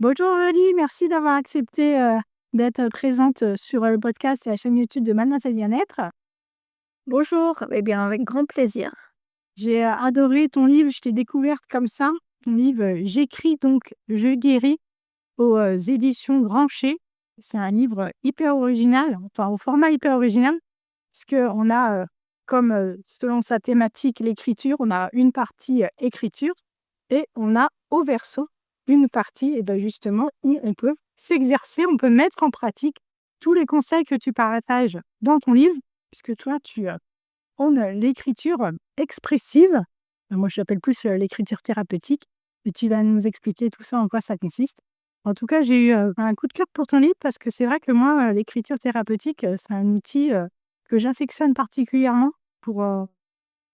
Bonjour Aurélie, merci d'avoir accepté d'être présente sur le podcast et la chaîne YouTube de Mademoiselle Bien-être. Bonjour, eh bien avec grand plaisir. J'ai adoré ton livre, je t'ai découverte comme ça. Ton livre J'écris donc je guéris aux éditions Grancher. C'est un livre hyper original, enfin au format hyper original, parce qu'on a, comme selon sa thématique, l'écriture, on a une partie écriture et on a au verso une partie, et ben justement, où on peut s'exercer, on peut mettre en pratique tous les conseils que tu partages dans ton livre, puisque toi, tu prônes l'écriture expressive. Moi, je l'appelle plus l'écriture thérapeutique, et tu vas nous expliquer tout ça, en quoi ça consiste. En tout cas, j'ai eu un coup de cœur pour ton livre parce que c'est vrai que moi, l'écriture thérapeutique, c'est un outil que j'affectionne particulièrement pour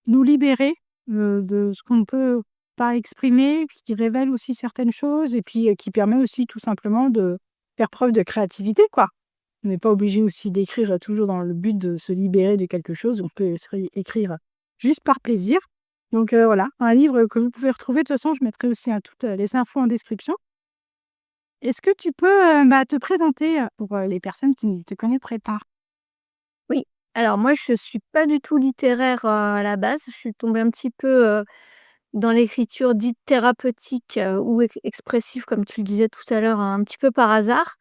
nous libérer de ce qu'on ne peut pas exprimer, qui révèle aussi certaines choses et puis qui permet aussi tout simplement de faire preuve de créativité, quoi. On n'est pas obligé aussi d'écrire toujours dans le but de se libérer de quelque chose. On peut aussi écrire juste par plaisir. Donc voilà, un livre que vous pouvez retrouver. De toute façon, je mettrai aussi toutes les infos en description. Est-ce que tu peux te présenter pour les personnes qui ne te connaîtraient pas? Oui, alors moi je suis pas du tout littéraire, à la base. Je suis tombée un petit peu, dans l'écriture dite thérapeutique, ou expressive comme tu le disais tout à l'heure, un petit peu par hasard.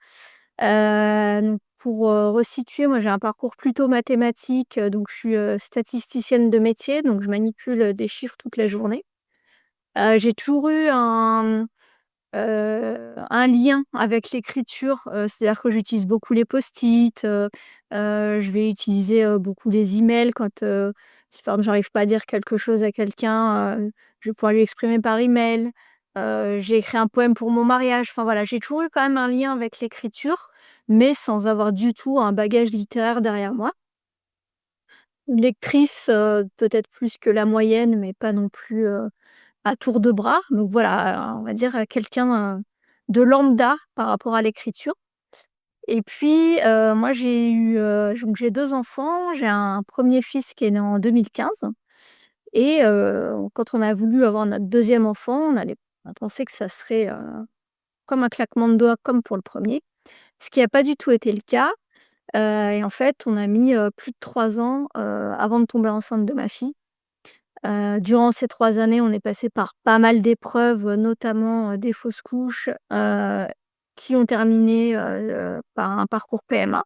Donc pour, resituer, moi j'ai un parcours plutôt mathématique, donc je suis, statisticienne de métier, donc je manipule, des chiffres toute la journée. J'ai toujours eu un lien avec l'écriture, c'est-à-dire que j'utilise beaucoup les post-it, je vais utiliser, beaucoup les emails quand, si par exemple j'arrive pas à dire quelque chose à quelqu'un, je vais pouvoir lui exprimer par email. J'ai écrit un poème pour mon mariage, enfin voilà, j'ai toujours eu quand même un lien avec l'écriture, mais sans avoir du tout un bagage littéraire derrière moi. Une lectrice, peut-être plus que la moyenne, mais pas non plus, à tour de bras. Donc voilà, on va dire, quelqu'un, de lambda par rapport à l'écriture. Et puis, moi j'ai eu, donc j'ai 2 enfants. J'ai un premier fils qui est né en 2015 et quand on a voulu avoir notre deuxième enfant, on a pensé que ça serait, comme un claquement de doigts, comme pour le premier. Ce qui a pas du tout été le cas, et en fait, on a mis, plus de 3 ans, avant de tomber enceinte de ma fille. Durant ces 3 années, on est passé par pas mal d'épreuves, notamment, des fausses couches, qui ont terminé, par un parcours PMA.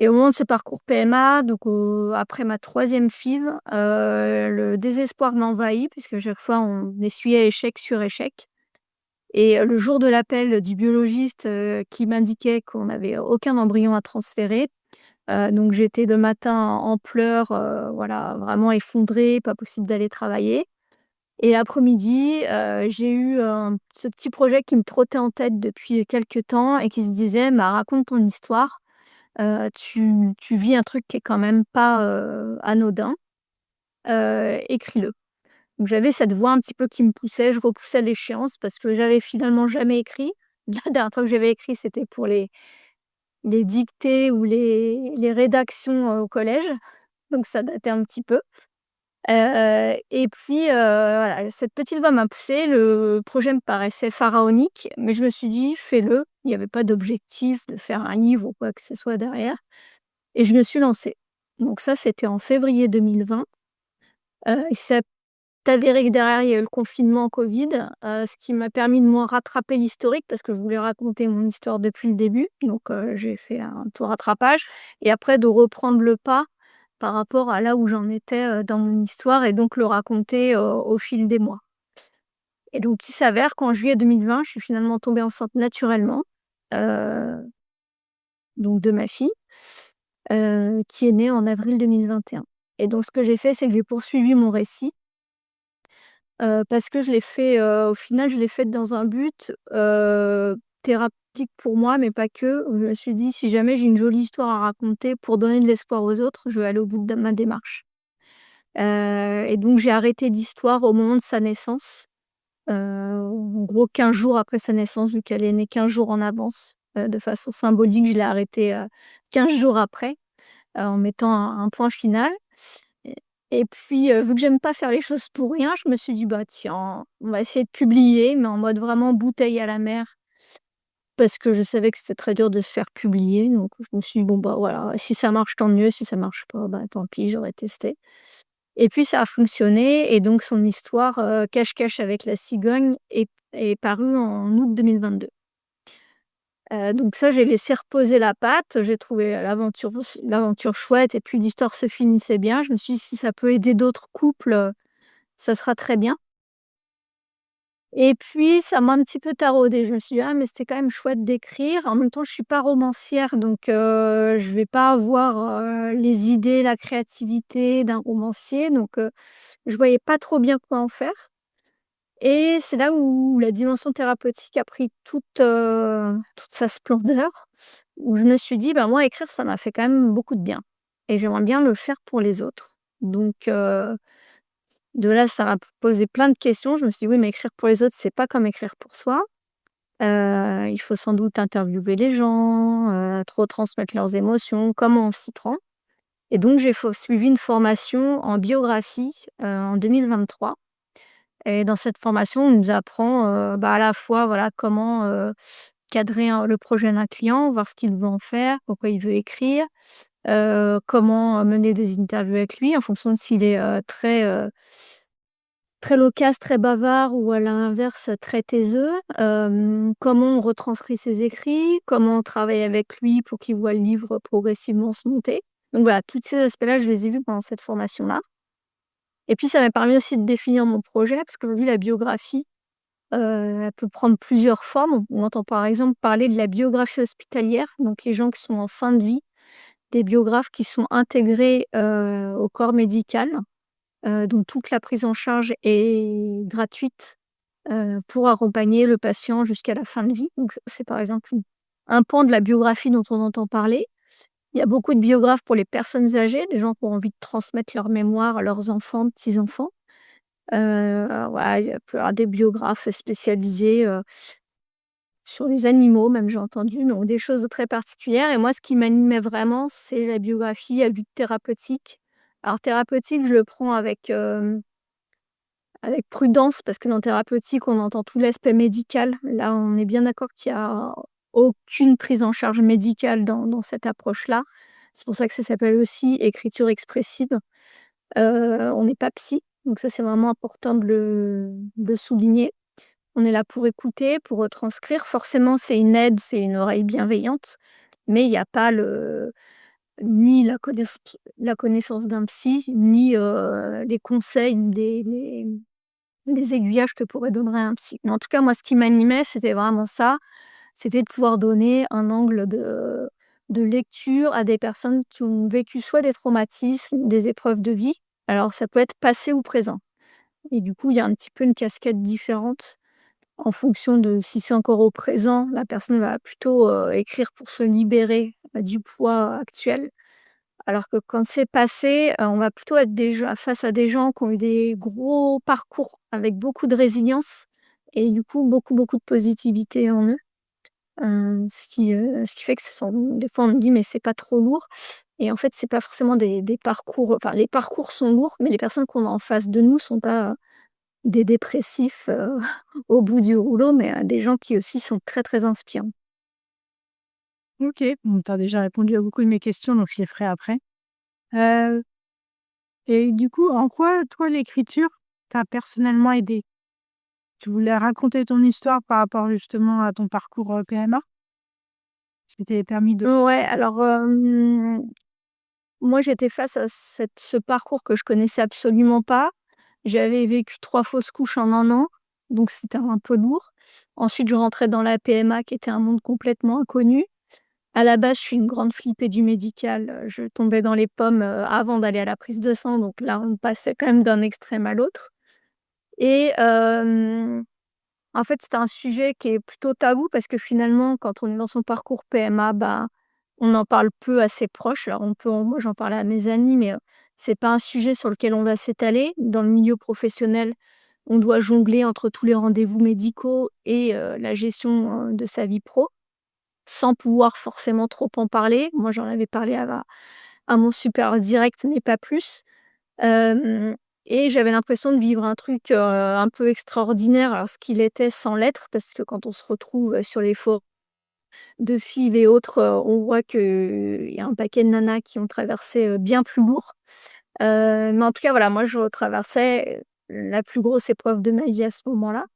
Et au moment de ce parcours PMA, donc après ma troisième FIV, le désespoir m'envahit puisque chaque fois on essuyait échec sur échec. Et le jour de l'appel du biologiste, qui m'indiquait qu'on n'avait aucun embryon à transférer, donc j'étais le matin en pleurs, voilà, vraiment effondrée, pas possible d'aller travailler. Et l'après-midi, j'ai eu ce petit projet qui me trottait en tête depuis quelque temps et qui se disait: «Bah, raconte ton histoire, tu vis un truc qui est quand même pas, anodin, écris-le». Donc j'avais cette voix un petit peu qui me poussait, je repoussais l'échéance parce que j'avais finalement jamais écrit. La dernière fois que j'avais écrit, c'était pour les dictées ou les rédactions, au collège, donc ça datait un petit peu. Et puis, voilà, cette petite voix m'a poussée, le projet me paraissait pharaonique, mais je me suis dit: «Fais-le». Il n'y avait pas d'objectif de faire un livre ou quoi que ce soit derrière et je me suis lancée. Donc ça, c'était en février 2020, il s'est avéré que derrière, il y a eu le confinement covid, ce qui m'a permis de moi rattraper l'historique parce que je voulais raconter mon histoire depuis le début. Donc, j'ai fait un tout rattrapage et après de reprendre le pas par rapport à là où j'en étais, dans mon histoire et donc le raconter, au fil des mois. Et donc il s'avère qu'en juillet 2020, je suis finalement tombée enceinte naturellement, heu, donc de ma fille, qui est née en avril 2021. Et donc ce que j'ai fait, c'est que j'ai poursuivi mon récit, parce que je l'ai fait, au final, je l'ai fait dans un but, thérapeutique pour moi, mais pas que. Je me suis dit: «Si jamais j'ai une jolie histoire à raconter pour donner de l'espoir aux autres, je vais aller au bout de ma démarche». Et donc j'ai arrêté l'histoire au moment de sa naissance, en gros 15 jours après sa naissance, vu qu'elle est née 15 jours en avance, de façon symbolique, je l'ai arrêtée, 15 jours après, en mettant un point final. Et et puis, vu que j'aime pas faire les choses pour rien, je me suis dit: «Bah tiens, on va essayer de publier», mais en mode vraiment bouteille à la mer. parce que je savais que c'était très dur de se faire publier, donc je me suis dit: «Bon, bah, voilà, si ça marche, tant mieux, si ça marche pas, bah, tant pis, j'aurais testé» et puis ça a fonctionné et donc son histoire, Cache-cache avec la cigogne est parue en août 2022. Donc ça, j'ai laissé reposer la patte, j'ai trouvé l'aventure chouette et puis l'histoire se finissait bien. Je me suis dit: «Si ça peut aider d'autres couples, ça sera très bien» et puis ça m'a un petit peu taraudée. Je me suis dit: «Ah mais c'était quand même chouette d'écrire». En même temps, je suis pas romancière donc je vais pas avoir, les idées, la créativité d'un romancier donc je voyais pas trop bien quoi en faire. Et c'est là où la dimension thérapeutique a pris toute sa splendeur, où je me suis dit: «Bah, moi, écrire, ça m'a fait quand même beaucoup de bien et j'aimerais bien le faire pour les autres». Donc de là, ça m'a posé plein de questions. Je me suis dit: «Oui, mais écrire pour les autres, c'est pas comme écrire pour soi». Il faut sans doute interviewer les gens, retransmettre leurs émotions. Comment on s'y prend? Et donc j'ai suivi une formation en biographie, en 2023. Et dans cette formation, on nous apprend, bah, à la fois, voilà, comment, cadrer le projet d'un client, voir ce qu'il veut en faire, pourquoi il veut écrire, comment mener des interviews avec lui en fonction de s'il est, très loquace, très bavard ou à l'inverse très taiseux. Comment on retranscrit ses écrits, comment on travaille avec lui pour qu'il voit le livre progressivement se monter. Donc voilà, tous ces aspects-là, je les ai vus pendant cette formation-là et puis ça m'a permis aussi de définir mon projet parce qu'aujourd'hui la biographie, elle peut prendre plusieurs formes. On entend par exemple parler de la biographie hospitalière, donc les gens qui sont en fin de vie, des biographes qui sont intégrés, au corps médical, dont toute la prise en charge est gratuite, pour accompagner le patient jusqu'à la fin de vie. Donc c'est par exemple un pan de la biographie dont on entend parler. Il y a beaucoup de biographes pour les personnes âgées, des gens qui ont envie de transmettre leur mémoire à leurs enfants, petits-enfants. Voilà, il peut y avoir des biographes spécialisés, sur les animaux même j'ai entendu, donc des choses très particulières et moi ce qui m'animait vraiment, c'est la biographie à but thérapeutique. Alors thérapeutique, je le prends avec prudence parce que dans thérapeutique, on entend tout l'aspect médical. Là, on est bien d'accord qu'il y a aucune prise en charge médicale dans cette approche-là. C'est pour ça que ça s'appelle aussi écriture expressive. On n'est pas psy, donc ça, c'est vraiment important de le souligner. On est là pour écouter, pour retranscrire. Forcément, c'est une aide, c'est une oreille bienveillante, mais il y a pas ni la connaissance d'un psy, ni, les conseils, les aiguillages que pourrait donner un psy. Mais en tout cas, moi, ce qui m'animait, c'était vraiment ça, c'était de pouvoir donner un angle de lecture à des personnes qui ont vécu soit des traumatismes, des épreuves de vie. Alors ça peut être passé ou présent et du coup, il y a un petit peu une casquette différente en fonction de si c'est encore au présent, la personne va plutôt, écrire pour se libérer, du poids actuel. Alors que quand c'est passé, on va plutôt être déjà face à des gens qui ont eu des gros parcours avec beaucoup de résilience et du coup beaucoup, beaucoup de positivité en eux. Ce qui fait que ce sont des fois on me dit: «Mais c'est pas trop lourd?» et en fait c'est pas forcément des parcours enfin les parcours sont lourds, mais les personnes qu'on a en face de nous sont pas, des dépressifs, au bout du rouleau, mais des gens qui aussi sont très, très inspirants. OK, bon, tu as déjà répondu à beaucoup de mes questions, donc je les ferai après. Heu et du coup, en quoi, toi, l'écriture t'a personnellement aidé? Tu voulais raconter ton histoire par rapport justement à ton parcours, PMA? Ce qui t'avait permis de Ouais, alors, moi j'étais face à ce parcours que je connaissais absolument pas. J'avais vécu 3 fausses couches en 1 an, donc c'était un peu lourd. Ensuite, je rentrais dans la PMA qui était un monde complètement inconnu. À la base, je suis une grande flippée du médical, je tombais dans les pommes, avant d'aller à la prise de sang, donc là, on passait quand même d'un extrême à l'autre et en fait, c'est un sujet qui est plutôt tabou parce que finalement, quand on est dans son parcours PMA, bah, on en parle peu à ses proches. Alors moi j'en parlais à mes amis, mais c'est pas un sujet sur lequel on va s'étaler. Dans le milieu professionnel, on doit jongler entre tous les rendez-vous médicaux et la gestion, de sa vie pro, sans pouvoir forcément trop en parler. Moi, j'en avais parlé à mon supérieur direct, mais pas plus. Hem et j'avais l'impression de vivre un truc, un peu extraordinaire, alors ce qu'il était sans l'être, parce que quand on se retrouve, sur les forums de FIV et autres, on voit qu'il y a un paquet de nanas qui ont traversé, bien plus lourd. Mais en tout cas, voilà, moi, je traversais la plus grosse épreuve de ma vie à ce moment-là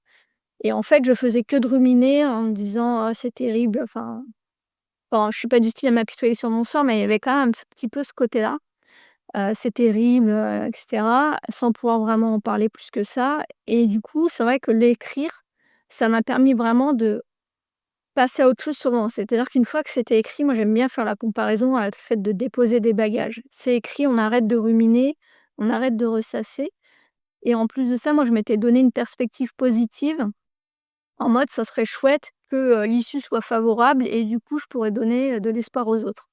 et en fait, je faisais que de ruminer en me disant: «Ah, c'est terrible», enfin, je suis pas du style à m'apitoyer sur mon sort, mais il y avait quand même ce petit peu ce côté-là. C'est terrible, et cetera, sans pouvoir vraiment en parler plus que ça et du coup, c'est vrai que l'écrire, ça m'a permis vraiment de passer à autre chose sur le moment. C'est-à-dire qu'une fois que c'était écrit, moi, j'aime bien faire la comparaison avec le fait de déposer des bagages. C'est écrit, on arrête de ruminer, on arrête de ressasser et en plus de ça, moi, je m'étais donné une perspective positive en mode: «Ça serait chouette que, l'issue soit favorable et du coup, je pourrais donner, de l'espoir aux autres».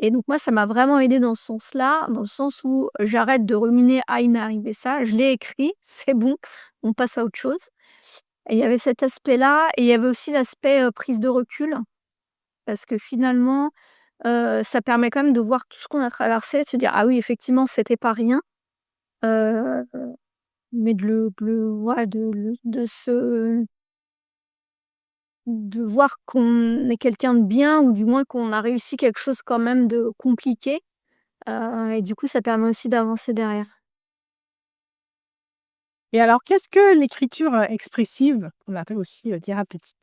Et donc moi, ça m'a vraiment aidée dans ce sens-là, dans le sens où j'arrête de ruminer: «Ah, il m'est arrivé ça», je l'ai écrit, c'est bon, on passe à autre chose et il y avait cet aspect-là et il y avait aussi l'aspect, prise de recul parce que finalement, ça permet quand même de voir tout ce qu'on a traversé, de se dire: «Ah oui, effectivement, c'était pas rien», heu, mais de le ouais, de voir qu'on est quelqu'un de bien ou du moins qu'on a réussi quelque chose quand même de compliqué. Et du coup, ça permet aussi d'avancer derrière. Et alors, qu'est-ce que l'écriture, expressive, qu'on appelle aussi, thérapeutique?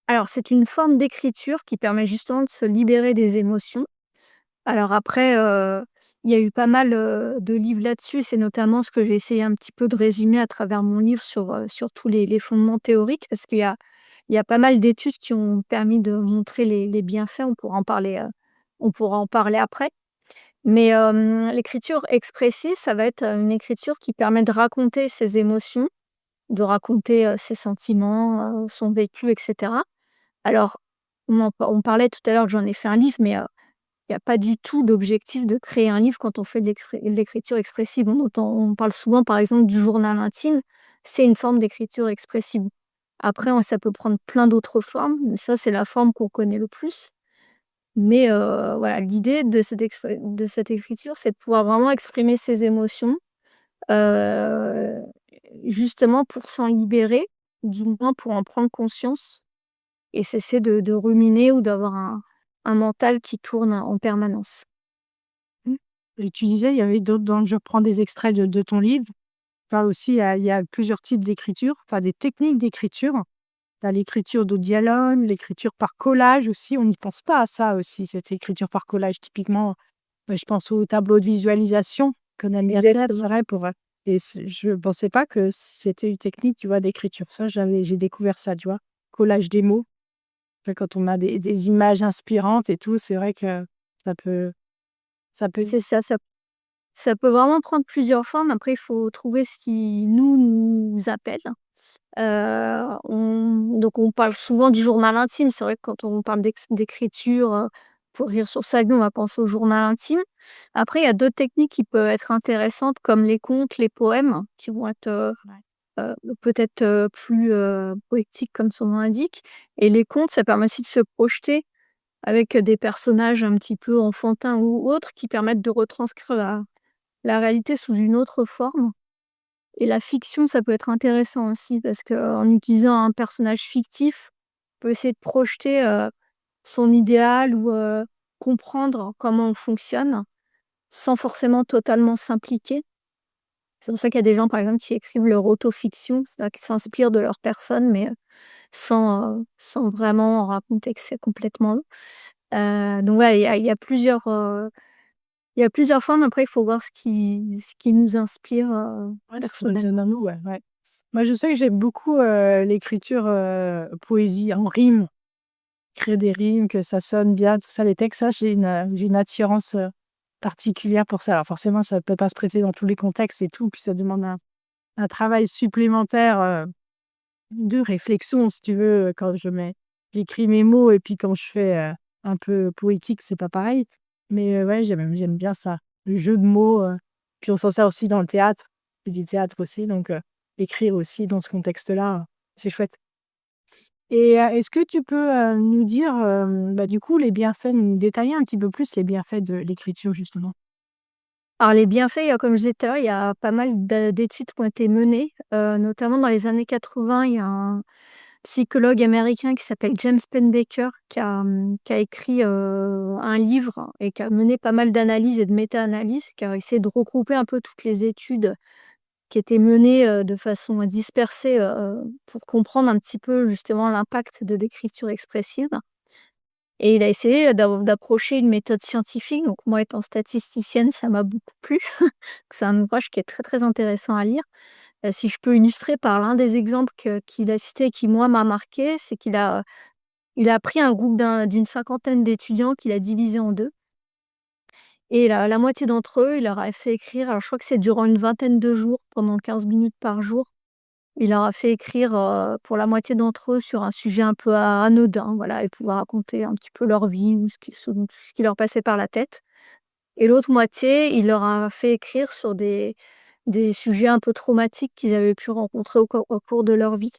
Alors, c'est une forme d'écriture qui permet justement de se libérer des émotions. Alors après, il y a eu pas mal, de livres là-dessus. C'est notamment ce que j'ai essayé un petit peu de résumer à travers mon livre sur tous les fondements théoriques parce qu'il y a pas mal d'études qui ont permis de montrer les bienfaits. On pourra en parler après. Mais, l'écriture expressive, ça va être, une écriture qui permet de raconter ses émotions, de raconter, ses sentiments, son vécu et cetera. Alors, on parlait tout à l'heure que j'en ai fait un livre, mais, il y a pas du tout d'objectif de créer un livre quand on fait de l'écriture expressive. On parle souvent, par exemple, du journal intime, c'est une forme d'écriture expressive. Après, ça peut prendre plein d'autres formes, mais ça, c'est la forme qu'on connaît le plus. Mais, voilà, l'idée de cette écriture, c'est de pouvoir vraiment exprimer ses émotions, heu, justement pour s'en libérer, du moins pour en prendre conscience et cesser de ruminer ou d'avoir un mental qui tourne en permanence. Mmh. Et tu disais, il y avait d'autres je prends des extraits de ton livre. Tu parles aussi, il y a plusieurs types d'écriture, enfin des techniques d'écriture. Tu as l'écriture de dialogue, l'écriture par collage aussi, on n'y pense pas à ça aussi, cette écriture par collage typiquement, je pense au tableau de visualisation qu'on aime bien faire, c'est Exactement. vrai pour, et je pensais pas que c'était une technique, tu vois, d'écriture. Ça, j'ai découvert ça, tu vois? Collage des mots. Enfin, quand on a des images inspirantes et tout, c'est vrai que ça peut ça peut C'est ça, ça peut vraiment prendre plusieurs formes. Après, il faut trouver ce qui nous appelle. On parle souvent du journal intime. C'est vrai que quand on parle d'écriture, pour rire sur sa vie, on va penser au journal intime. Après, il y a d'autres techniques qui peuvent être intéressantes comme les contes, les poèmes qui vont être, ouais. peut-être, plus, poétiques comme son nom l'indique et les contes, ça permet aussi de se projeter avec, des personnages un petit peu enfantins ou autres qui permettent de retranscrire la réalité sous une autre forme. Et la fiction, ça peut être intéressant aussi parce qu'en utilisant un personnage fictif, on peut essayer de projeter, son idéal ou, comprendre comment on fonctionne, sans forcément totalement s'impliquer. C'est pour ça qu'il y a des gens, par exemple, qui écrivent leur autofiction, c'est-à-dire qu'ils s'inspirent de leur personne, mais, sans vraiment raconter que c'est complètement eux. Donc ouais, il y a plusieurs formes. Après, il faut voir ce qui nous inspire, Ouais, ce qui personnellement. résonne en nous, ouais, ouais. Moi, je sais que j'aime beaucoup, l'écriture, poésie en rime, créer des rimes, que ça sonne bien, tout ça, les textes, ça, j'ai une attirance, particulière pour ça. Alors forcément, ça peut pas se prêter dans tous les contextes et tout, puis ça demande un travail supplémentaire, de réflexion, si tu veux, quand j'écris mes mots et puis quand je fais, un peu poétique, c'est pas pareil. Mais, ouais, j'aime bien ça, le jeu de mots, puis on s'en sert aussi dans le théâtre. Je fais du théâtre aussi, donc, écrire aussi dans ce contexte-là, c'est chouette. Et, est-ce que tu peux, nous dire, bah, du coup, les bienfaits, nous détailler un petit peu plus les bienfaits de l'écriture, justement? Alors les bienfaits, comme je disais tout à l'heure, il y a pas mal d'études qui ont été menées, notamment dans les années 80, il y a psychologue américain qui s'appelle James Pennebaker qui a écrit, un livre et qui a mené pas mal d'analyses et de méta-analyses, qui a essayé de regrouper un peu toutes les études qui étaient menées, de façon dispersée, pour comprendre un petit peu justement l'impact de l'écriture expressive et il a essayé d'approcher une méthode scientifique. Donc moi étant statisticienne, ça m'a beaucoup plu. C'est un ouvrage qui est très, très intéressant à lire. Si je peux illustrer par l'un des exemples qu'il a cité et qui moi m'a marqué, c'est qu'il a pris un groupe d'une cinquantaine d'étudiants qu'il a divisé en 2 et la moitié d'entre eux, il leur a fait écrire, alors je crois que c'est durant une vingtaine de jours, pendant 15 minutes par jour. Il leur a fait écrire, pour la moitié d'entre eux sur un sujet un peu anodin, voilà, et pouvoir raconter un petit peu leur vie ou ce qui leur passait par la tête et l'autre moitié, il leur a fait écrire sur des sujets un peu traumatiques qu'ils avaient pu rencontrer au cours de leur vie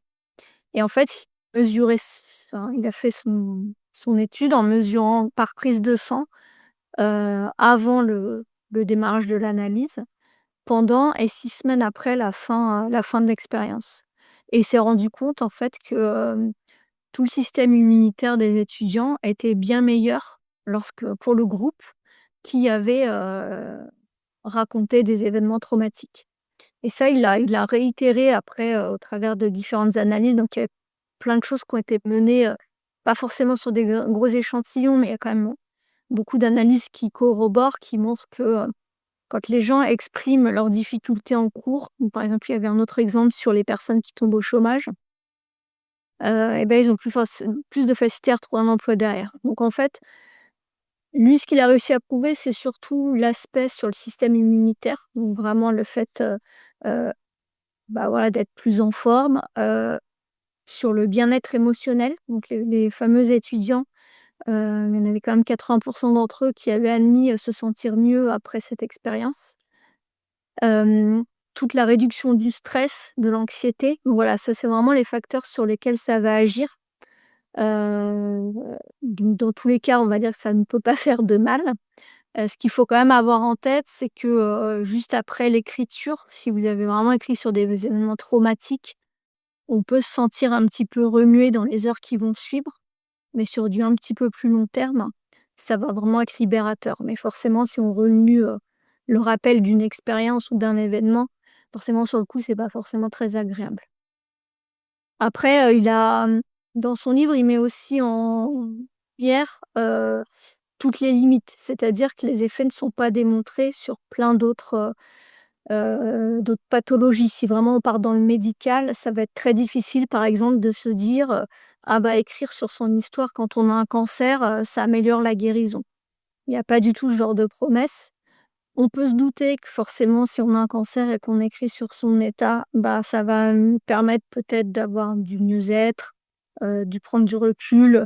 et en fait, il a fait son étude en mesurant par prise de sang, avant le démarrage de l'analyse, pendant et 6 semaines après la fin de l'expérience et il s'est rendu compte en fait que, tout le système immunitaire des étudiants était bien meilleur pour le groupe qui avait, raconté des événements traumatiques. Et ça, il l'a réitéré après, au travers de différentes analyses. Donc il y a plein de choses qui ont été menées, pas forcément sur des gros échantillons, mais il y a quand même beaucoup d'analyses qui corroborent, qui montrent que, quand les gens expriment leurs difficultés en cours ou par exemple, il y avait un autre exemple sur les personnes qui tombent au chômage, et ben, ils ont plus de facilité à retrouver un emploi derrière. Donc en fait, lui, ce qu'il a réussi à prouver, c'est surtout l'aspect sur le système immunitaire, donc vraiment le fait, heu bah, voilà, d'être plus en forme, sur le bien-être émotionnel, donc les fameux étudiants, il y en avait quand même 80 d'entre eux qui avaient admis, se sentir mieux après cette expérience. Hem, Toute la réduction du stress, de l'anxiété, donc voilà, ça c'est vraiment les facteurs sur lesquels ça va agir. Heu, donc dans tous les cas, on va dire que ça ne peut pas faire de mal. Ce qu'il faut quand même avoir en tête, c'est que, juste après l'écriture, si vous avez vraiment écrit sur des événements traumatiques, on peut se sentir un petit peu remué dans les heures qui vont suivre, mais sur du un petit peu plus long terme, ça va vraiment être libérateur. Mais forcément, si on remue, le rappel d'une expérience ou d'un événement, forcément sur le coup, c'est pas forcément très agréable. Après, dans son livre, il met aussi en lumière, toutes les limites. C'est-à-dire que les effets ne sont pas démontrés sur plein d'autres pathologies. Si vraiment on part dans le médical, ça va être très difficile, par exemple, de se dire, «Ah bah, écrire sur son histoire quand on a un cancer, ça améliore la guérison». Il y a pas du tout ce genre de promesse. On peut se douter que forcément, si on a un cancer et qu'on écrit sur son état, bah, ça va nous permettre peut-être d'avoir du mieux-être, de prendre du recul,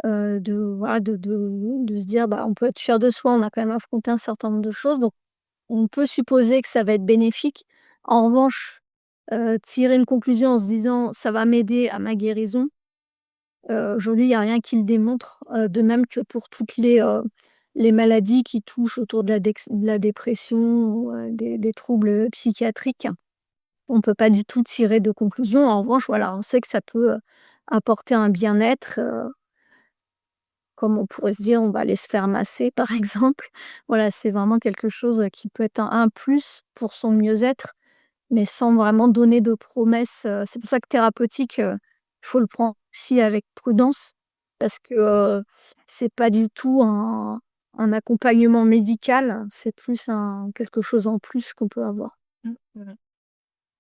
de voilà, de se dire: «Bah, on peut être fier de soi, on a quand même affronté un certain nombre de choses», donc on peut supposer que ça va être bénéfique. En revanche, tirer une conclusion en se disant: «Ça va m'aider à ma guérison», aujourd'hui, il y a rien qui le démontre, de même que pour toutes les maladies qui touchent autour de la dépression ou, des troubles, psychiatriques. On peut pas du tout tirer de conclusion. En revanche, voilà, on sait que ça peut, apporter un bien-être, comme on pourrait se dire: «On va aller se faire masser», par exemple. Voilà, c'est vraiment quelque chose, qui peut être un plus pour son mieux-être, mais sans vraiment donner de promesses, c'est pour ça que thérapeutique, il faut le prendre aussi avec prudence parce que, c'est pas du tout un accompagnement médical, c'est plus un quelque chose en plus qu'on peut avoir. Mmh, mmh.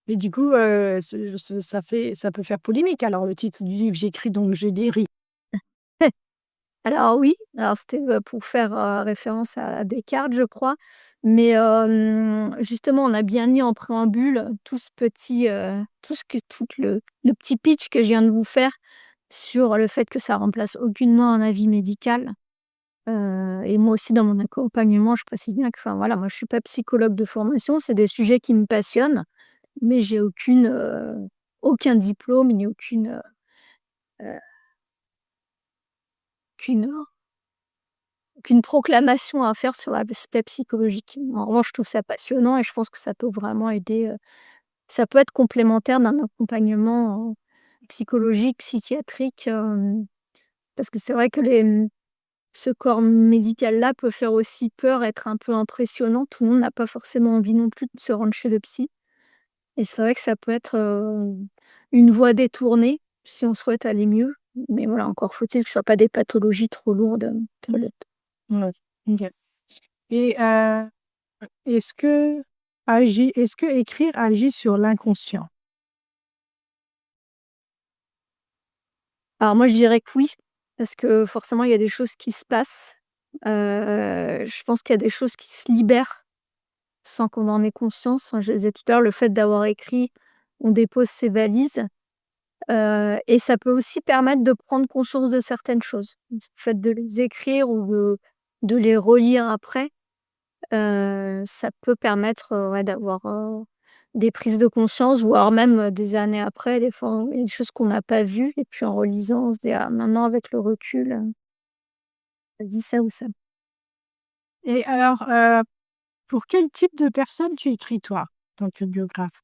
Mais du coup, ce ça peut faire polémique alors le titre du livre: «J'écris donc je guéris». Alors oui, alors c'était, pour faire, référence à Descartes, je crois, mais justement, on a bien mis en préambule tout le petit pitch que je viens de vous faire sur le fait que ça remplace aucunement un avis médical. Et moi aussi dans mon accompagnement, je précise bien que enfin voilà, moi je suis pas psychologue de formation, c'est des sujets qui me passionnent, mais j'ai aucun diplôme ni heu, aucune aucune proclamation à faire sur l'aspect psychologique. En revanche, je trouve ça passionnant et je pense que ça peut vraiment aider, ça peut être complémentaire d'un accompagnement, psychologiques, psychiatriques, parce que c'est vrai que ce corps médical-là peut faire aussi peur, être un peu impressionnant. Tout le monde n'a pas forcément envie non plus de se rendre chez le psy et c'est vrai que ça peut être, une voie détournée si on souhaite aller mieux. Mais voilà, encore faut-il que ce soit pas des pathologies trop lourdes, Ouais. OK. Et est-ce que écrire agit sur l'inconscient? Alors moi, je dirais que oui, parce que forcément, il y a des choses qui se passent. Je pense qu'il y a des choses qui se libèrent sans qu'on en ait conscience. Enfin, je disais tout à l'heure, le fait d'avoir écrit, on dépose ses valises, et ça peut aussi permettre de prendre conscience de certaines choses. Le fait de les écrire ou de les relire après, ça peut permettre, ouais, d'avoir, des prises de conscience, voire même, des années après, des fois, il y a des choses qu'on n'a pas vues et puis en relisant, on se dit: «Ah maintenant avec le recul, ça dit ça ou ça». Et alors, pour quel type de personne tu écris toi, en tant que biographe?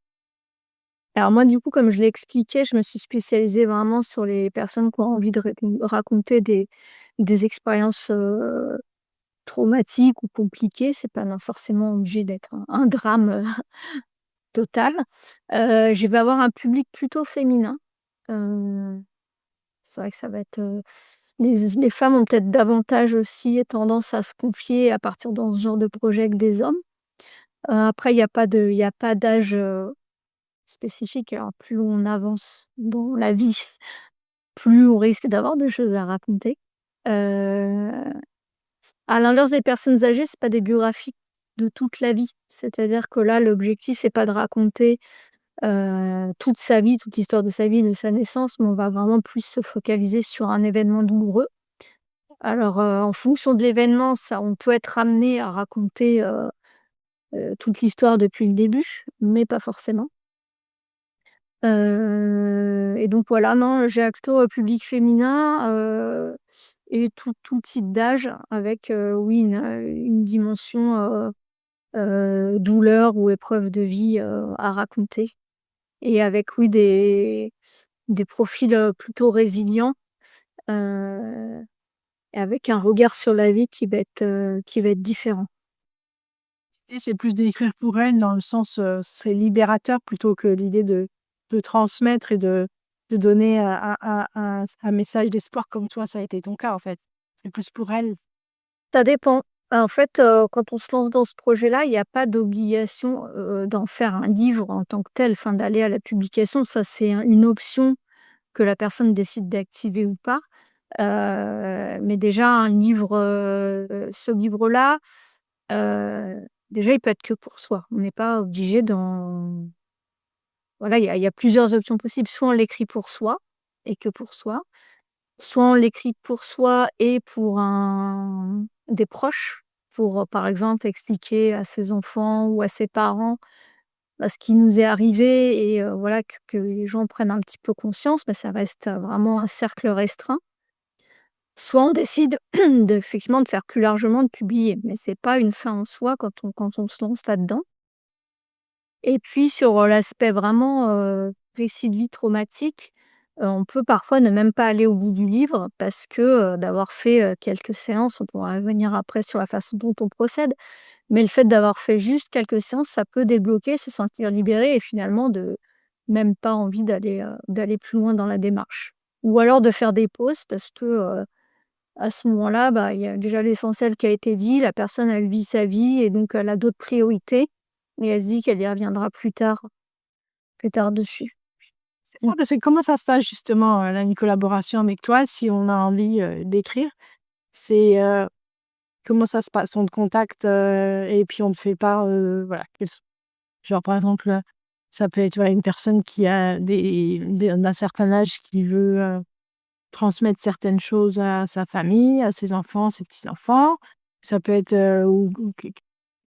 Alors moi, du coup, comme je l'ai expliqué, je me suis spécialisée vraiment sur les personnes qui ont envie de raconter des expériences, traumatiques ou compliquées. C'est pas non forcément obligé d'être un drame, total. Je vais avoir un public plutôt féminin. Heu, c'est vrai que ça va être, les femmes ont peut-être davantage aussi tendance à se confier, à partir dans ce genre de projet que des hommes. Après il y a pas d'âge, spécifique. Alors plus on avance dans la vie, plus on risque d'avoir de choses à raconter. Heu, à l'inverse des personnes âgées, c'est pas des biographies de toute la vie. C'est-à-dire que là, l'objectif, c'est pas de raconter, toute sa vie, toute l'histoire de sa vie, de sa naissance, mais on va vraiment plus se focaliser sur un événement douloureux. Alors, en fonction de l'événement, ça on peut être amené à raconter, toute l'histoire depuis le début, mais pas forcément. Et donc voilà, non, j'ai plutôt, public féminin, et tout type d'âge avec, oui, une dimension, douleur ou épreuve de vie, à raconter et avec, oui, des profils, plutôt résilients, heu et avec un regard sur la vie qui va être différent. Et c'est plus d'écrire pour elle dans le sens, c'est libérateur plutôt que l'idée de transmettre et de donner un message d'espoir comme toi, ça a été ton cas, en fait. C'est plus pour elle. Ça dépend. En fait, quand on se lance dans ce projet-là, il y a pas d'obligation, d'en faire un livre en tant que tel, enfin d'aller à la publication. Ça, c'est une option que la personne décide d'activer ou pas. Mais déjà un livre, ce livre-là, déjà il peut être que pour soi. On n'est pas obligé d'en voilà, il y a plusieurs options possibles. Soit on l'écrit pour soi et que pour soi, soit on l'écrit pour soi et pour un des proches, pour, par exemple, expliquer à ses enfants ou à ses parents, bah, ce qui nous est arrivé et voilà que les gens prennent un petit peu conscience, mais ça reste, vraiment un cercle restreint. Soit on décide effectivement de faire plus largement, de publier, mais c'est pas une fin en soi quand on se lance là-dedans. Et puis sur, l'aspect vraiment, récit de vie traumatique, on peut parfois ne même pas aller au bout du livre parce que, d'avoir fait, quelques séances, on pourra revenir après sur la façon dont on procède, mais le fait d'avoir fait juste quelques séances, ça peut débloquer, se sentir libéré et finalement de même pas envie d'aller plus loin dans la démarche. Ou alors de faire des pauses parce que, à ce moment-là, bah, il y a déjà l'essentiel qui a été dit, la personne elle vit sa vie et donc elle a d'autres priorités et elle se dit qu'elle y reviendra plus tard dessus. C'est ça, parce que comment ça se passe justement, là, une collaboration avec toi si on a envie, d'écrire? C'est, comment ça se passe? On te contacte, et puis on te fait part, voilà, genre par exemple, ça peut être, voilà, une personne qui a d'un certain âge qui veut, transmettre certaines choses à sa famille, à ses enfants, ses petits-enfants. Ça peut être, ou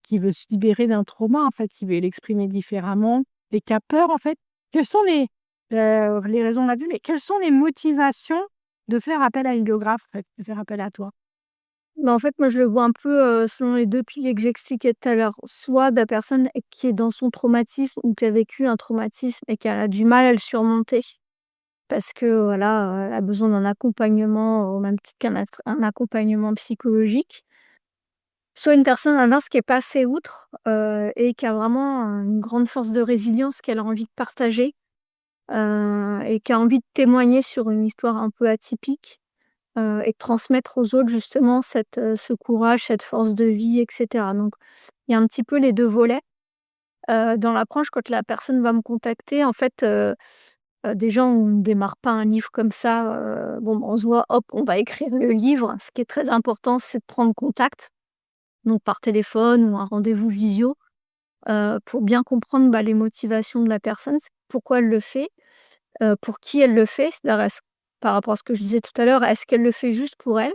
qui veut se libérer d'un trauma, en fait, qui veut l'exprimer différemment et qui a peur, en fait. Quelles sont les raisons, on l'a vu, mais quelles sont les motivations de faire appel à une biographe, en fait, de faire appel à toi? Bah, en fait, moi, je le vois un peu, selon les 2 piliers que j'expliquais tout à l'heure. Soit de la personne qui est dans son traumatisme ou qui a vécu un traumatisme et qui a du mal à le surmonter. parce que voilà, elle a besoin d'un accompagnement au même titre un accompagnement psychologique. Soit une personne à l'inverse qui est passée outre, et qui a vraiment une grande force de résilience qu'elle a envie de partager, et qui a envie de témoigner sur une histoire un peu atypique, et de transmettre aux autres justement ce courage, cette force de vie et cetera. Donc il y a un petit peu les 2 volets. Dans l'approche, quand la personne va me contacter, en fait, déjà on ne démarre pas un livre comme ça, bon, on se voit, hop, on va écrire le livre. Ce qui est très important, c'est de prendre contact, donc par téléphone ou un rendez-vous visio, pour bien comprendre, bah, les motivations de la personne, pourquoi elle le fait, pour qui elle le fait. C'est-à-dire par rapport à ce que je disais tout à l'heure, est-ce qu'elle le fait juste pour elle?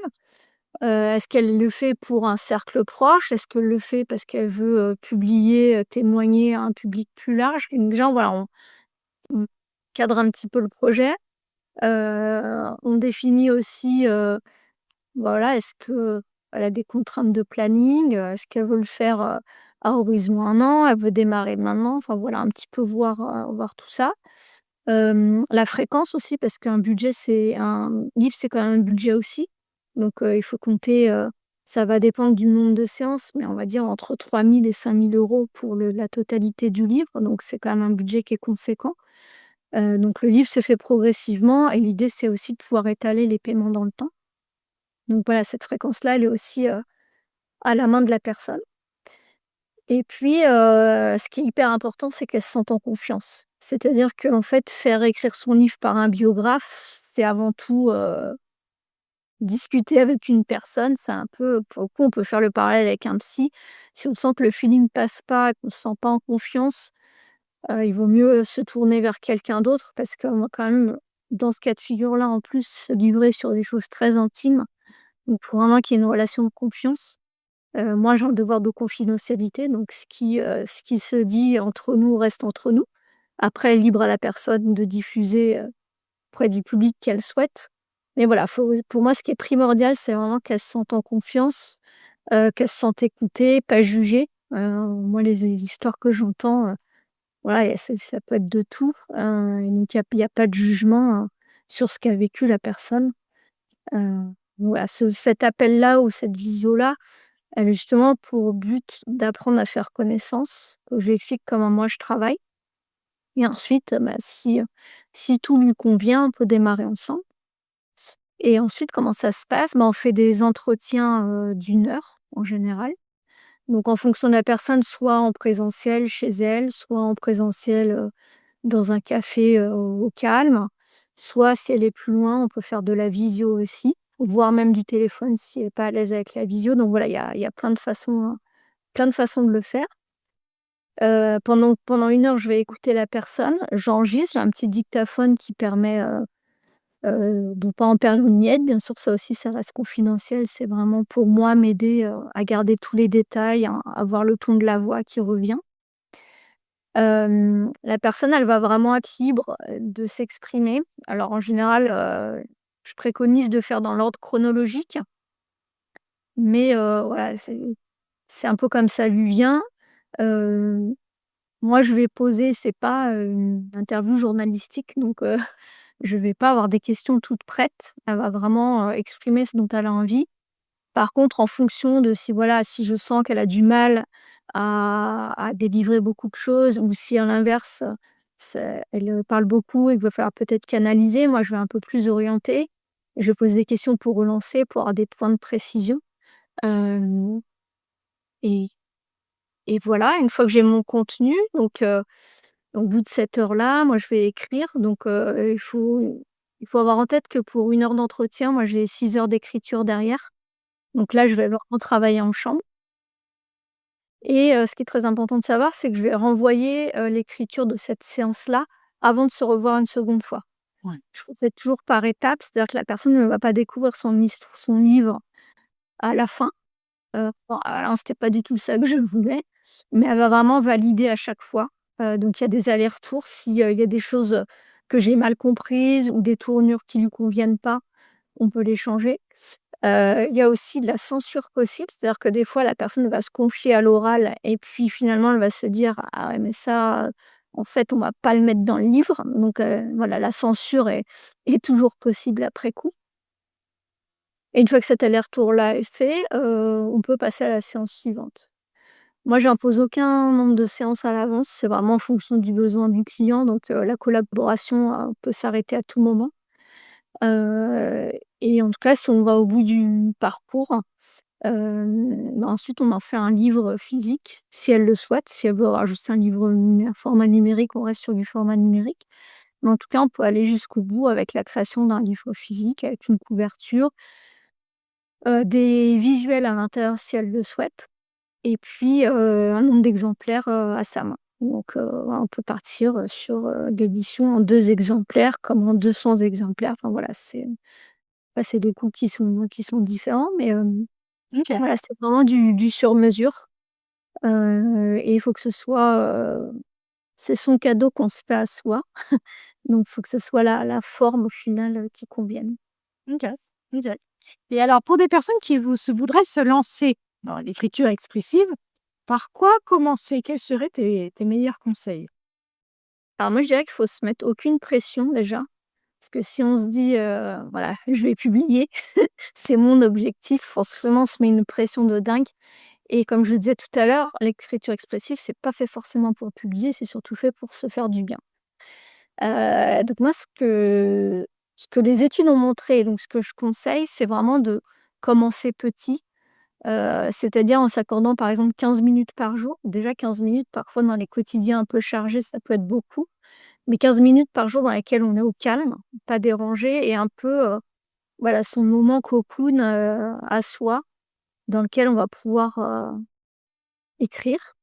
Est-ce qu'elle le fait pour un cercle proche? Est-ce qu'elle le fait parce qu'elle veut, publier, témoigner à un public plus large? Et donc déjà, voilà, on cadre un petit peu le projet. On définit aussi, voilà, est-ce qu'elle a des contraintes de planning? Est-ce qu'elle veut le faire, à horizon 1 an? Elle veut démarrer maintenant? Enfin voilà, un petit peu voir tout ça. La fréquence aussi parce qu'un budget, c'est un livre, c'est quand même un budget aussi. Donc il faut compter, ça va dépendre du nombre de séances, mais on va dire entre 3 000 et 5 000 € pour la totalité du livre, donc c'est quand même un budget qui est conséquent. Donc le livre se fait progressivement et l'idée, c'est aussi de pouvoir étaler les paiements dans le temps. Donc voilà, cette fréquence-là, elle est aussi, à la main de la personne. Et puis, ce qui est hyper important, c'est qu'elle se sente en confiance. C'est-à-dire qu'en fait, faire écrire son livre par un biographe, c'est avant tout, discuter avec une personne. C'est un peu pour le coup, on peut faire le parallèle avec un psy. Si on sent que le feeling passe pas, qu'on se sent pas en confiance, il vaut mieux se tourner vers quelqu'un d'autre parce que moi, quand même, dans ce cas de figure-là, en plus, se livrer sur des choses très intimes, donc faut vraiment qu'il y ait une relation de confiance. Moi, j'ai un devoir de confidentialité, donc ce qui se dit entre nous reste entre nous. Après, libre à la personne de diffuser, auprès du public qu'elle souhaite. Mais voilà, pour moi, ce qui est primordial, c'est vraiment qu'elle se sente en confiance, qu'elle se sente écoutée, pas jugée. Moi, les histoires que j'entends, voilà, ça peut être de tout, et donc il y a pas de jugement, sur ce qu'a vécu la personne. Heu, voilà, cet appel-là ou cette visio-là, elle a justement pour but d'apprendre à faire connaissance, que je lui explique comment moi je travaille et ensuite, bah, si tout lui convient, on peut démarrer ensemble et ensuite comment ça se passe? Bah, on fait des entretiens, d'1 heure en général. Donc en fonction de la personne, soit en présentiel chez elle, soit en présentiel, dans un café, au calme, soit si elle est plus loin, on peut faire de la visio aussi, voire même du téléphone si elle est pas à l'aise avec la visio. Donc voilà, il y a plein de façons de le faire. Pendant 1 heure, je vais écouter la personne, j'enregistre, j'ai un petit dictaphone qui permet, de pas en perdre une miette. Bien sûr, ça aussi, ça reste confidentiel. C'est vraiment pour moi m'aider, à garder tous les détails, à avoir le ton de la voix qui revient. La personne, elle va vraiment être libre, de s'exprimer. Alors en général, je préconise de faire dans l'ordre chronologique, mais voilà, c'est un peu comme ça lui vient. Heu, Moi, je vais poser, c'est pas, une interview journalistique, donc je vais pas avoir des questions toutes prêtes. Elle va vraiment, exprimer ce dont elle a envie. Par contre, en fonction de si voilà, si je sens qu'elle a du mal à délivrer beaucoup de choses ou si à l'inverse, elle, parle beaucoup et qu'il va falloir peut-être canaliser, moi je vais un peu plus orienter. Je vais poser des questions pour relancer, pour avoir des points de précision. Hem et et voilà, une fois que j'ai mon contenu, donc au bout de cette heure-là, moi je vais écrire, donc il faut avoir en tête que pour 1 heure d'entretien, moi j'ai 6 heures d'écriture derrière. Donc là, je vais vraiment travailler en chambre et ce qui est très important de savoir, c'est que je vais renvoyer, l'écriture de cette séance-là avant de se revoir une seconde fois. Ouais. Je procède toujours par étapes, c'est-à-dire que la personne ne va pas découvrir son livre à la fin. Bon, alors c'était pas du tout ça que je voulais, mais elle va vraiment valider à chaque fois. Donc il y a des allers-retours si, il y a des choses, que j'ai mal comprises ou des tournures qui lui conviennent pas, on peut les changer. Il y a aussi de la censure possible, c'est-à-dire que des fois la personne va se confier à l'oral et puis finalement elle va se dire: «Ah ouais mais ça, en fait, on va pas le mettre dans le livre. Donc voilà, la censure est toujours possible après coup et une fois que cet aller-retour-là est fait, on peut passer à la séance suivante. Moi, j'impose aucun nombre de séances à l'avance, c'est vraiment en fonction du besoin du client, donc la collaboration, peut s'arrêter à tout moment. Heu et en tout cas, si on va au bout du parcours, bah, ensuite on en fait un livre physique, si elle le souhaite. Si elle veut avoir juste un livre format numérique, on reste sur du format numérique. Mais en tout cas, on peut aller jusqu'au bout avec la création d'un livre physique avec une couverture, des visuels à l'intérieur si elle le souhaite et puis, un nombre d'exemplaires, à sa main. Donc, voilà, on peut partir, sur, l'édition en 2 exemplaires comme en 200 exemplaires. Enfin voilà, c'est des coûts qui sont différents, mais, OK. voilà, c'est vraiment du sur mesure, et il faut que ce soit, c'est son cadeau qu'on se fait à soi, donc il faut que ce soit la forme au final, qui convienne. OK. OK. Et alors pour des personnes qui voudraient se lancer dans l'écriture expressive, par quoi commencer? Quels seraient tes meilleurs conseils? Alors moi, je dirais qu'il faut se mettre aucune pression déjà, parce que si on se dit, voilà: «Je vais publier, c'est mon objectif», forcément on se met une pression de dingue et comme je le disais tout à l'heure, l'écriture expressive, c'est pas fait forcément pour publier, c'est surtout fait pour se faire du bien. Donc moi, ce que les études ont montré, donc ce que je conseille, c'est vraiment de commencer petit, c'est-à-dire en s'accordant par exemple 15 minutes par jour. Déjà 15 minutes, parfois dans les quotidiens un peu chargés, ça peut être beaucoup, mais 15 minutes par jour dans lesquelles on est au calme, pas dérangé et un peu, voilà, son moment cocoon, à soi, dans lequel on va pouvoir, écrire.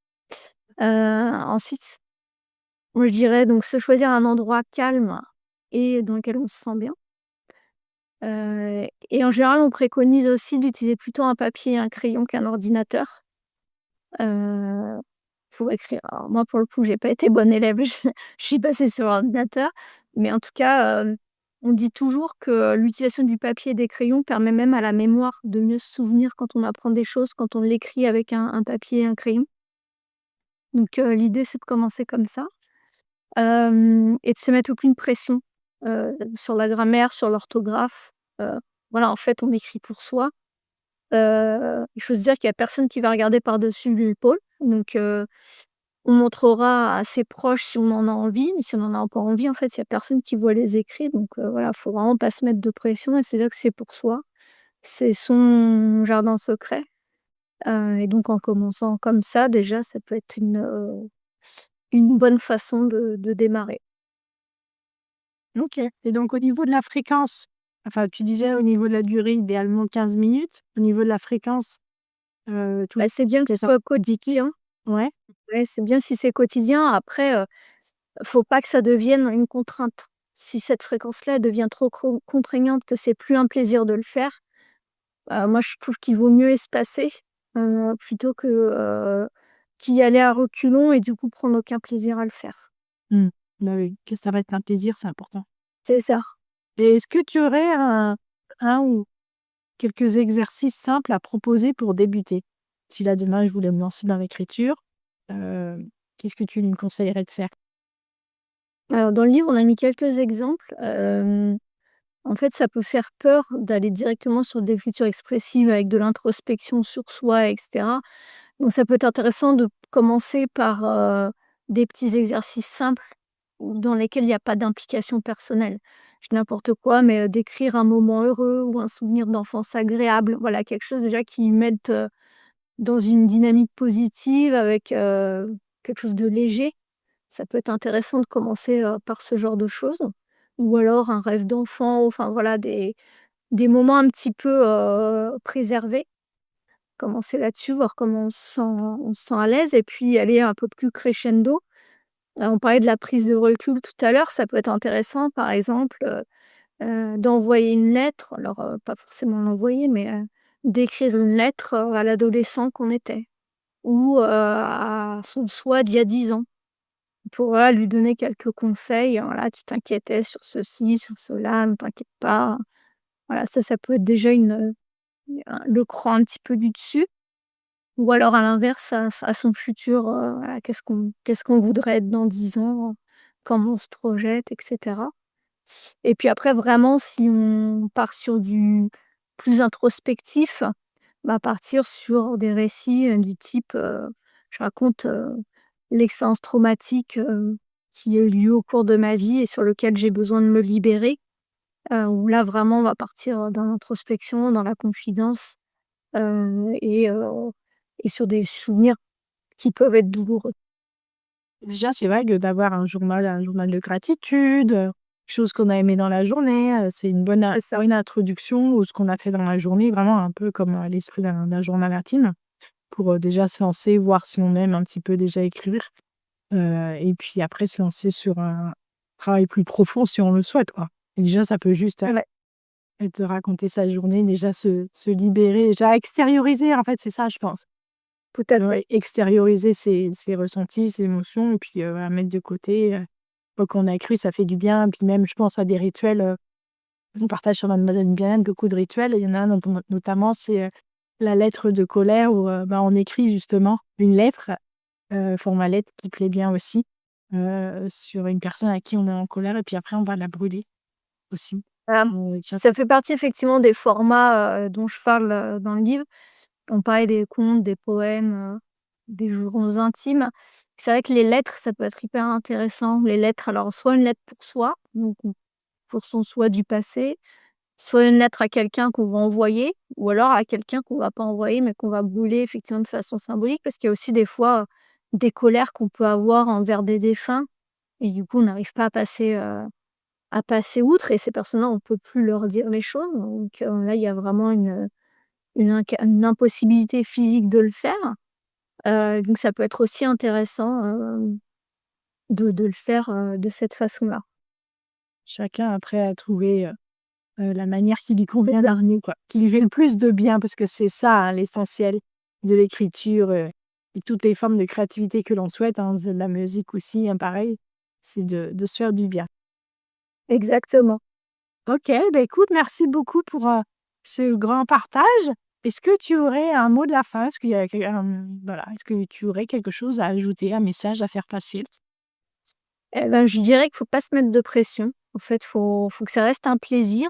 Ensuite, moi je dirais donc se choisir un endroit calme et dans lequel on se sent bien. Et en général, on préconise aussi d'utiliser plutôt un papier et un crayon qu'un ordinateur, heu, pour écrire. Alors moi, pour le coup, j'ai pas été bonne élève, je suis passée sur l'ordinateur, mais en tout cas, on dit toujours que l'utilisation du papier et des crayons permet même à la mémoire de mieux se souvenir quand on apprend des choses, quand on l'écrit avec un papier et un crayon. Donc l'idée, c'est de commencer comme ça, et de se mettre aucune pression, sur la grammaire, sur l'orthographe. Heu, voilà, en fait, on écrit pour soi. Il faut se dire qu'il y a personne qui va regarder par-dessus l'épaule, donc on montrera à ses proches si on en a envie, mais si on en a pas envie, en fait, il y a personne qui voit les écrits, donc voilà, faut vraiment pas se mettre de pression et se dire que c'est pour soi. C'est son jardin secret, et donc en commençant comme ça, déjà, ça peut être une bonne façon de démarrer. OK. Et donc au niveau de la fréquence, enfin tu disais au niveau de la durée, idéalement 15 minutes. Au niveau de la fréquence, tout Bah, c'est bien que c'est ce ça? soit quotidien. Ouais? Ouais, c'est bien si c'est quotidien. Après, faut pas que ça devienne une contrainte. Si cette fréquence-là, elle devient trop contraignante, que c'est plus un plaisir de le faire, moi je trouve qu'il vaut mieux espacer, plutôt que, qu'y aller à reculons et du coup prendre aucun plaisir à le faire. Mmh. Bah oui, que ça reste un plaisir, c'est important. C'est ça. Et est-ce que tu aurais un ou quelques exercices simples à proposer pour débuter? Si là demain je voulais me lancer dans l'écriture, heu, qu'est-ce que tu me conseillerais de faire? Alors dans le livre, on a mis quelques exemples. En fait, ça peut faire peur d'aller directement sur de l'écriture expressive avec de l'introspection sur soi et cetera. Donc ça peut être intéressant de commencer par, des petits exercices simples dans lesquels il y a pas d'implication personnelle. Je dis n'importe quoi, mais, d'écrire un moment heureux ou un souvenir d'enfance agréable. Voilà, quelque chose déjà qui mette, dans une dynamique positive avec, quelque chose de léger. Ça peut être intéressant de commencer, par ce genre de choses ou alors un rêve d'enfant, enfin voilà des moments un petit peu, préservés. Commencer là-dessus, voir comment on se sent à l'aise et puis aller un peu plus crescendo. On parlait de la prise de recul tout à l'heure, ça peut être intéressant par exemple, d'envoyer une lettre, alors, pas forcément l'envoyer, mais, d'écrire une lettre, à l'adolescent qu'on était ou, à son soi d'il y a 10 ans. Pour, voilà, lui donner quelques conseils, voilà: «Tu t'inquiétais sur ceci, sur cela, ne t'inquiète pas». Voilà, ça peut être déjà le cran un petit peu du dessus. ou alors à l'inverse à son futur, voilà, qu'est-ce qu'on voudrait être dans 10 ans, comment on se projette et cetera. Et puis après vraiment si on part sur du plus introspectif, bah, partir sur des récits, du type, je raconte, l'expérience traumatique, qui a eu lieu au cours de ma vie et sur lequel j'ai besoin de me libérer, où là vraiment on va partir, dans l'introspection, dans la confidence, heu et heu et sur des souvenirs qui peuvent être douloureux. Déjà, c'est vrai que d'avoir un journal de gratitude, choses qu'on a aimées dans la journée, c'est une C'est ça. bonne introduction ou ce qu'on a fait dans la journée, vraiment un peu comme, l'esprit d'un journal intime pour, déjà se lancer, voir si on aime un petit peu déjà écrire, et puis après se lancer sur un travail plus profond si on le souhaite, quoi. Et déjà, ça peut juste Ouais, être de raconter sa journée, déjà se libérer, déjà extérioriser, en fait, c'est ça, je pense. tout à fait. Ouais, extérioriser ses ressentis, ses émotions et puis, voilà, mettre de côté, fois qu'on a écrit, ça fait du bien. Puis même, je pense à des rituels, on partage sur Mademoiselle Bien beaucoup de rituels et il y en a un notamment, c'est, la lettre de colère où, bah, on écrit justement une lettre, format lettre qui plaît bien aussi, sur une personne à qui on est en colère et puis après on va la brûler aussi. Voilà. Tiens, Ça fait partie effectivement des formats, dont je parle, dans le livre. On parlait des contes, des poèmes, des journaux intimes. C'est vrai que les lettres, ça peut être hyper intéressant. Les lettres, alors soit une lettre pour soi, donc ou pour son soi du passé, soit une lettre à quelqu'un qu'on va envoyer ou alors à quelqu'un qu'on va pas envoyer, mais qu'on va brûler effectivement de façon symbolique. Parce qu'il y a aussi des fois, des colères qu'on peut avoir envers des défunts et du coup on n'arrive pas à passer outre et ces personnes-là, on peut plus leur dire les choses. Donc, là, il y a vraiment une impossibilité physique de le faire. Donc ça peut être aussi intéressant, de le faire, de cette façon-là. chacun après a trouvé, la manière qui lui convient dernier quoi, qui lui fait le plus de bien parce que c'est ça, hein, l'essentiel de l'écriture, et toutes les formes de créativité que l'on souhaite, hein, de la musique aussi, hein, pareil, c'est de se faire du bien. Exactement. OK, bah, écoute, merci beaucoup pour, ce grand partage. Est-ce que tu aurais un mot de la fin? Est-ce qu'il y a voilà, est-ce que tu aurais quelque chose à ajouter, un message à faire passer? Et ben, je dirais qu'il faut pas se mettre de pression. En fait, faut que ça reste un plaisir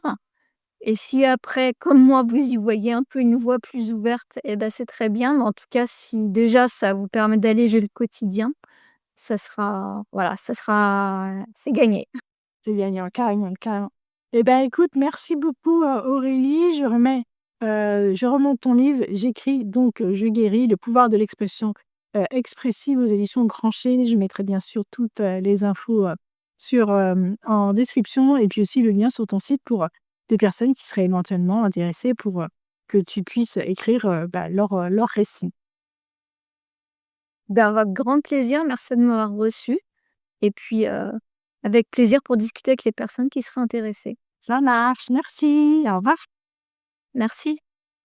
et si après, comme moi, vous y voyez un peu une voie plus ouverte et ben c'est très bien. Mais en tout cas, si déjà ça vous permet d'alléger le quotidien, ça sera voilà, c'est gagné. C'est gagnant, carrément, carrément. Eh ben, écoute, merci beaucoup, Aurélie. Je remonte ton livre. J'écris donc, Je guéris, le pouvoir de l'expression, expressive aux éditions Grancher. Je mettrai bien sûr toutes, les infos, en description et puis aussi le lien sur ton site pour, des personnes qui seraient éventuellement intéressées pour, que tu puisses écrire, bah, leur récit. Ben, avec grand plaisir, merci de m'avoir reçue et puis, avec plaisir pour discuter avec les personnes qui seraient intéressées. Ça marche, merci, au revoir. Merci.